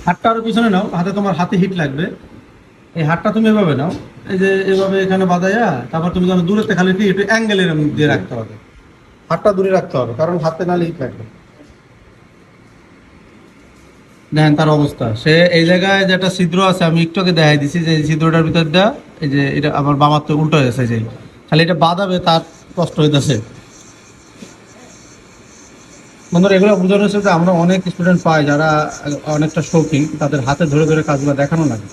হাতটা আরো পিছনে নাও, হাতে তোমার হাতে হিট লাগবে। এই হাতটা তুমি এভাবে নাও, এই যে এভাবে এখানে বাঁধাইয়া, তারপর তুমি যখন দূরেতে খালি একটু অ্যাঙ্গেলের দিয়ে রাখতে হবে, হাতটা দূরে রাখতে হবে, কারণ হাতে নালে হিট লাগবে। দেখেন তার অবস্থা, সে এই জায়গায় যেটা ছিদ্র আছে আমি একটু আগে দেখাই দিছি, যে ছিদ্রটার ভিতর দিয়ে এই যে এটা আমার বামার তো উল্টো হয়েছে, যে খালি এটা বাঁধাবে তার কষ্ট হইতেছে। বন্ধুরা এগুলো বোঝানো হচ্ছে যে আমরা অনেক স্টুডেন্ট পাই যারা অনেকটা শৌখিন, তাদের হাতে ধরে ধরে কাজগুলো দেখানো লাগে।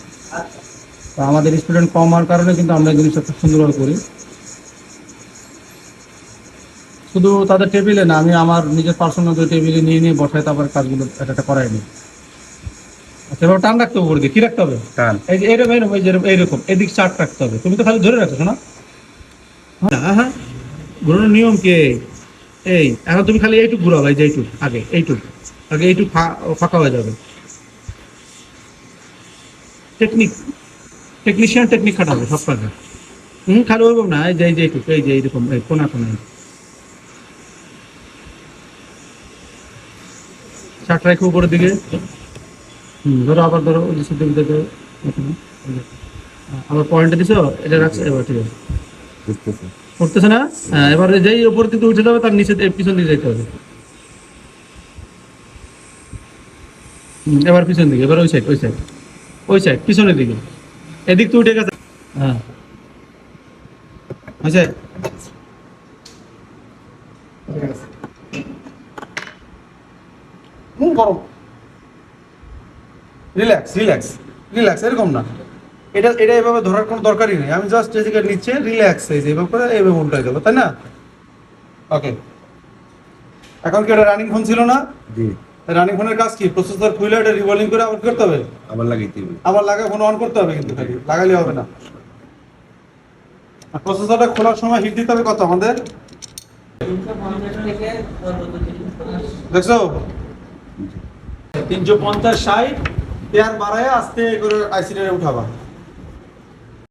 তো আমাদের স্টুডেন্ট কম হওয়ার কারণে কিন্তু আমরা এই জিনিসটা খুব সুন্দরভাবে করি। শুধু তাদের টেবিলে না, আমি আমার নিজের পার্সোনাল টেবিলে নিয়ে নিয়ে বসাই, তারপর কাজগুলো একটা করাই নি। আচ্ছা এবার টান রাখতে হবে, উপর দিয়ে কি রাখতে হবে? টান। এই যে এইরকম এইরকম, এই যে এইরকম এদিক চার্ট রাখতে হবে, তুমি তো খালি ধরে রাখছো না। হ্যাঁ হ্যাঁ, ঘোরানোর নিয়ম কি? এই এখন তুমি খালি এইটুক ঘুরাও, এই যে এইটুক আগে, এইটুক আগে, এইটুক ফাঁকা হয়ে যাবে। টেকনিক, টেকনিশিয়ান টেকনিক খাটাবে সব কাজে। খালি ওইরকম না, এই যে এইটুক, এই যে এইরকম এই কোনা কোনায় চার্ট রাখো উপরের দিকে। ধরো আবার ধরো, ওই যে সিদ্ধ ভিতরে ধরো, আবার পয়েন্টে দিছো, এটা রাখছো, এবার ঠিক আছে করতেছে না। হ্যাঁ এবার যেই উপর দিকে উঠে যাবে তার নিচে পিছন দিকে যেতে হবে। এবার পিছন দিকে, এবার ওই সাইড, ওই সাইড, ওই সাইড পিছনের দিকে, এদিক তো উঠে গেছে। হ্যাঁ আচ্ছা, গরম, রিল্যাক্স রিল্যাক্স রিল্যাক্স, এরকম না, এটা এটা এভাবে ধরার কোনো দরকারই নেই। আমি জাস্ট এদিকে নিচে রিল্যাক্স, এই যে এভাবে করে এভাবে উল্টাই দেবো, তাই না? ওকে, এখন কি ওটা রানিং ফোন ছিল না? জি। রানিং ফোনের কাজ কি? প্রসেসর খুলে এটা রিভলিং করে আবার করতে হবে, আবার লাগাইতে হবে, আবার লাগা ফোন অন করতে হবে, কিন্তু খালি লাগালে হবে না। আর প্রসেসরটা খোলার সময় হিট দিতে হবে কত আমাদের, দেখছো? 350 60 পেয়ার বাড়ায় আস্তে করে আইসিটা উঠাবা।